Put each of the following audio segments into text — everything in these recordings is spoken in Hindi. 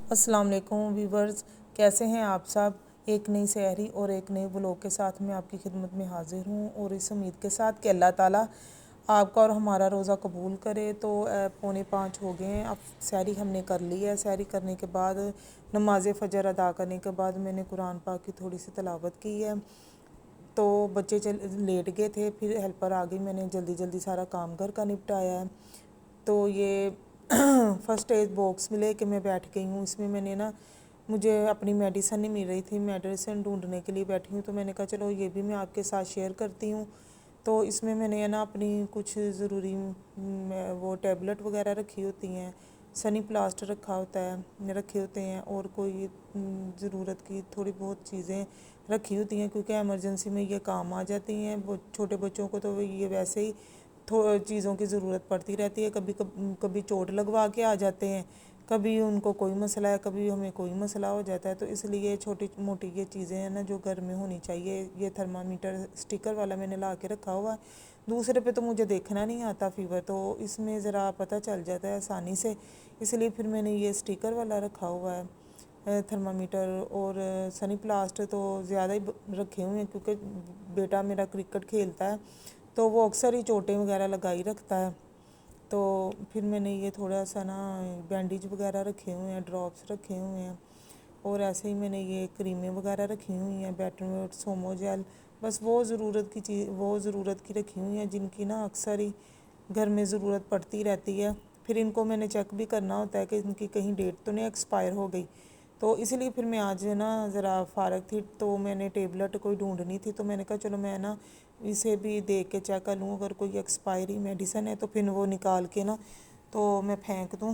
अस्सलाम वालेकुम व्यूवर्स, कैसे हैं आप सब। एक नई सहरी और एक नए ब्लॉग के साथ मैं आपकी खिदमत में हाजिर हूँ और इस उम्मीद के साथ कि अल्लाह ताला आपका और हमारा रोज़ा कबूल करे। तो 4:45 हो गए हैं, अब सहरी हमने कर ली है। सहरी करने के बाद नमाज फ़जर अदा करने के बाद मैंने कुरान पाक की थोड़ी सी तिलावत की है। तो बच्चे लेट गए थे, फिर हेल्पर आ गई, मैंने जल्दी जल्दी सारा काम घर का निपटाया है। तो ये फर्स्ट एड बॉक्स में लेके मैं बैठ गई हूँ। इसमें मैंने ना, मुझे अपनी मेडिसिन नहीं मिल रही थी, मेडिसिन ढूंढने के लिए बैठी हूँ। तो मैंने कहा चलो ये भी मैं आपके साथ शेयर करती हूँ। तो इसमें मैंने ना अपनी कुछ ज़रूरी वो टैबलेट वगैरह रखी होती हैं, सनी प्लास्ट रखा होता है, रखे होते हैं, और कोई ज़रूरत की थोड़ी बहुत चीज़ें रखी होती हैं, क्योंकि एमरजेंसी में ये काम आ जाती हैं। छोटे बच्चों को तो ये वैसे ही चीज़ों की ज़रूरत पड़ती रहती है। कभी कभी चोट लगवा के आ जाते हैं, कभी उनको कोई मसला है, कभी हमें कोई मसला हो जाता है। तो इसलिए छोटी मोटी ये चीज़ें हैं ना जो घर में होनी चाहिए। ये थर्मामीटर स्टिकर वाला मैंने ला के रखा हुआ है। दूसरे पे तो मुझे देखना नहीं आता फ़ीवर, तो इसमें ज़रा पता चल जाता है आसानी से, इसलिए फिर मैंने ये स्टिकर वाला रखा हुआ है थर्मामीटर। और सनी प्लास्ट तो ज़्यादा ही रखे हुए हैं, क्योंकि बेटा मेरा क्रिकेट खेलता है तो वो अक्सर ही चोटें वगैरह लगाई रखता है। तो फिर मैंने ये थोड़ा सा ना बैंडेज वगैरह रखे हुए हैं, ड्रॉप्स रखे हुए हैं, और ऐसे ही मैंने ये क्रीमें वगैरह रखी हुई हैं, बेटर सोमो जेल। बस वो ज़रूरत की रखी हुई हैं जिनकी ना अक्सर ही घर में ज़रूरत पड़ती रहती है। फिर इनको मैंने चेक भी करना होता है कि इनकी कहीं डेट तो नहीं एक्सपायर हो गई। तो इसलिए फिर मैं आज ना ज़रा फ़ारग थी, तो मैंने टेबलेट कोई ढूंढनी थी, तो मैंने कहा चलो मैं ना इसे भी देख के चेक कर लूँ। अगर कोई एक्सपायरी मेडिसिन है तो फिर वो निकाल के ना तो मैं फेंक दूँ,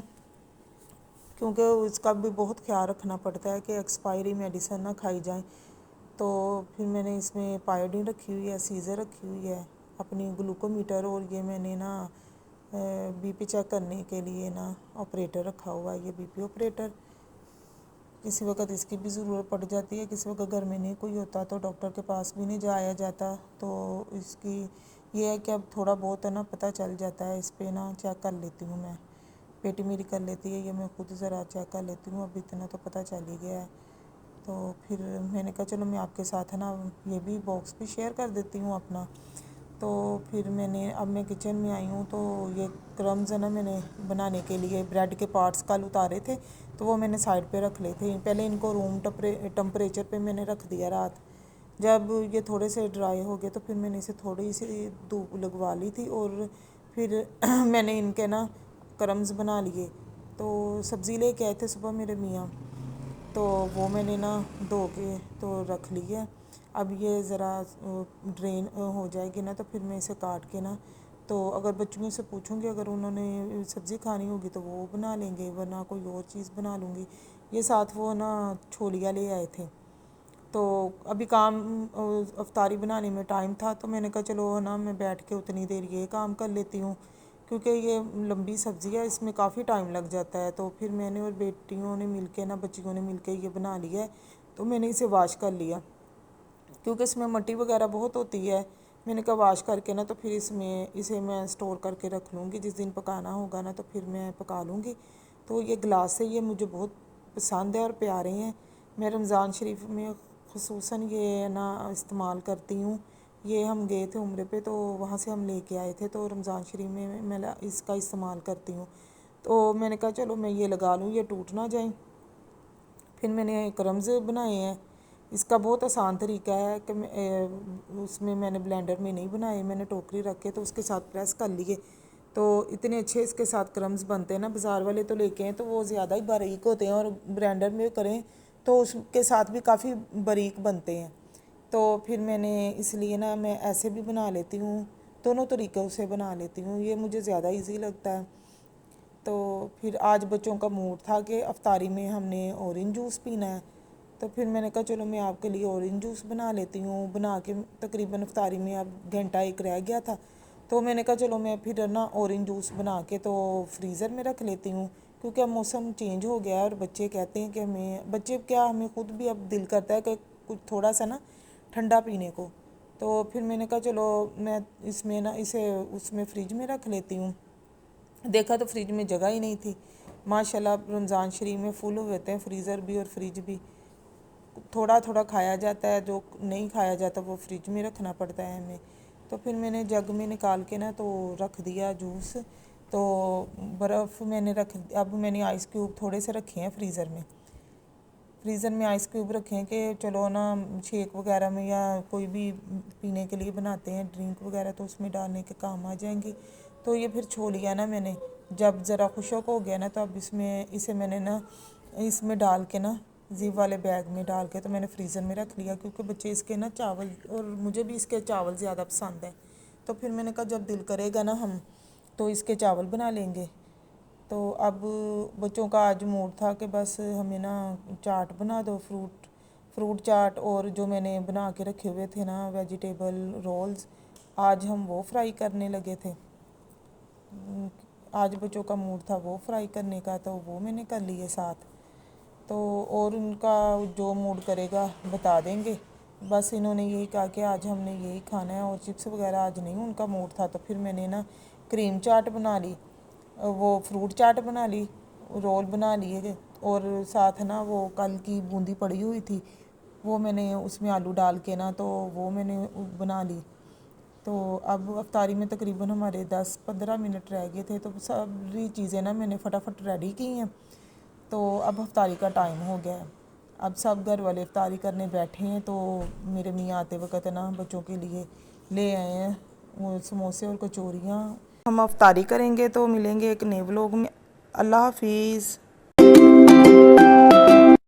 क्योंकि उसका भी बहुत ख्याल रखना पड़ता है कि एक्सपायरी मेडिसिन ना खाई जाए। तो फिर मैंने इसमें पायोडीन रखी हुई है, सीज़र रखी हुई है, अपनी ग्लूकोमीटर, और ये मैंने ना बीपी चेक करने के लिए ना ऑपरेटर रखा हुआ है, ये बीपी ऑपरेटर। किसी वक्त इसकी भी ज़रूरत पड़ जाती है, किसी वक्त घर में नहीं कोई होता तो डॉक्टर के पास भी नहीं जाया जाता। तो इसकी ये है कि अब थोड़ा बहुत है ना पता चल जाता है, इस पर ना चेक कर लेती हूँ मैं। बेटी मेरी कर लेती है, ये मैं खुद ज़रा चेक कर लेती हूँ। अब इतना तो पता चल ही गया है। तो फिर मैंने कहा चलो मैं आपके साथ है ना ये भी बॉक्स भी शेयर कर देती हूँ अपना। तो फिर अब मैं किचन में आई हूँ, तो ये क्रम्स है ना, मैंने बनाने के लिए ब्रेड के पार्ट्स कल उतारे थे, तो वो मैंने साइड पे रख लिए थे। पहले इनको रूम टेम्परेचर पे मैंने रख दिया रात। जब ये थोड़े से ड्राई हो गए तो फिर मैंने इसे थोड़ी सी धूप लगवा ली थी, और फिर मैंने इनके ना क्रम्स बना लिए। तो सब्ज़ी लेके आए थे सुबह मेरे मियाँ, तो वो मैंने ना धो के तो रख ली है। अब ये ज़रा ड्रेन हो जाएगी ना, तो फिर मैं इसे काट के ना, तो अगर बच्चों से पूछूंगी, अगर उन्होंने सब्ज़ी खानी होगी तो वो बना लेंगे, वरना कोई और चीज़ बना लूँगी। ये साथ वो ना छोलियाँ ले आए थे, तो अभी काम अफ्तारी बनाने में टाइम था, तो मैंने कहा चलो ना मैं बैठ के उतनी देर ये काम कर लेती हूँ, क्योंकि ये लंबी सब्ज़ी है, इसमें काफ़ी टाइम लग जाता है। तो फिर मैंने और बेटियों ने मिलके ना, बच्चियों ने मिलके ये बना लिया है। तो मैंने इसे वाश कर लिया, क्योंकि इसमें मट्टी वगैरह बहुत होती है। मैंने कहा वाश करके ना तो फिर इसे मैं स्टोर करके रख लूँगी, जिस दिन पकाना होगा ना तो फिर मैं पका लूँगी। तो ये गिलास है, ये मुझे बहुत पसंद है और प्यारे हैं। मैं रमज़ान शरीफ में ख़ुसूसन ये ना इस्तेमाल करती हूँ। ये हम गए थे उम्रे पे, तो वहाँ से हम लेके आए थे, तो रमज़ान शरीफ में मैं इसका इस्तेमाल करती हूँ। तो मैंने कहा चलो मैं ये लगा लूँ, ये टूट ना जाए। फिर मैंने क्रम्स बनाए हैं। इसका बहुत आसान तरीका है कि उसमें मैंने ब्लेंडर में नहीं बनाए, मैंने टोकरी रख के तो उसके साथ प्रेस कर लिए। तो इतने अच्छे इसके साथ क्रम्स बनते हैं ना, बाज़ार वाले तो लेके हैं तो वो ज़्यादा ही बारीक होते हैं, और ब्लेंडर में करें तो उसके साथ भी काफ़ी बारीक बनते हैं। तो फिर मैंने इसलिए ना मैं ऐसे भी बना लेती हूँ, दोनों तरीक़ों से बना लेती हूँ, ये मुझे ज़्यादा ईजी लगता है। तो फिर आज बच्चों का मूड था कि अफ्तारी में हमने ऑरेंज जूस पीना है, तो फिर मैंने कहा चलो मैं आपके लिए ऑरेंज जूस बना लेती हूँ। बना के तकरीबन अफ्तारी में अब घंटा एक रह गया था, तो मैंने कहा चलो मैं फिर ना ऑरेंज जूस बना के तो फ्रीज़र में रख लेती हूँ, क्योंकि अब मौसम चेंज हो गया है और बच्चे कहते हैं कि बच्चे क्या, हमें खुद भी अब दिल करता है कि कुछ थोड़ा सा ना ठंडा पीने को। तो फिर मैंने कहा चलो मैं इसमें ना इसे उसमें फ्रिज में रख लेती हूँ। देखा तो फ्रिज में जगह ही नहीं थी, माशाल्लाह रमज़ान शरीफ में फुल होते हैं फ्रीज़र भी और फ्रिज भी। थोड़ा थोड़ा खाया जाता है, जो नहीं खाया जाता वो फ्रिज में रखना पड़ता है हमें। तो फिर मैंने जग में निकाल के ना तो रख दिया जूस। तो बर्फ़ मैंने अब मैंने आइस क्यूब थोड़े से रखे हैं फ्रीज़र में आइस क्यूब रखे हैं कि चलो ना शेक वगैरह में या कोई भी पीने के लिए बनाते हैं ड्रिंक वगैरह तो उसमें डालने के काम आ जाएंगे। तो ये फिर छो लिया ना मैंने, जब ज़रा खुशक हो गया ना तो अब इसे मैंने ना इसमें डाल के ना जिप वाले बैग में डाल के तो मैंने फ्रीज़र में रख लिया, क्योंकि बच्चे इसके ना चावल और मुझे भी इसके चावल ज़्यादा पसंद है। तो फिर मैंने कहा जब दिल करेगा ना हम तो इसके चावल बना लेंगे। तो अब बच्चों का आज मूड था कि बस हमें ना चाट बना दो, फ्रूट चाट, और जो मैंने बना के रखे हुए थे ना वेजिटेबल रोल्स, आज हम वो फ्राई करने लगे थे। आज बच्चों का मूड था वो फ्राई करने का, तो वो मैंने कर लिए साथ। तो और उनका जो मूड करेगा बता देंगे। बस इन्होंने यही कहा कि आज हमने यही खाना है, और चिप्स वगैरह आज नहीं उनका मूड था। तो फिर मैंने ना क्रीम चाट बना ली, वो फ्रूट चाट बना ली, रोल बना लिए, और साथ ना वो कल की बूंदी पड़ी हुई थी वो मैंने उसमें आलू डाल के ना तो वो मैंने बना ली। तो अब अफ्तारी में तकरीबन हमारे 10-15 मिनट रह गए थे, तो सारी चीज़ें ना मैंने फटाफट रेडी की हैं। तो अब अफ्तारी का टाइम हो गया है। अब सब घर वाले अफ्तारी करने बैठे हैं। तो मेरे मियाँ आते वक्त ना बच्चों के लिए ले आए हैं वो समोसे और कचौरियाँ। हम अफ्तारी करेंगे तो मिलेंगे एक नए व्लॉग में। अल्लाह हाफिज़।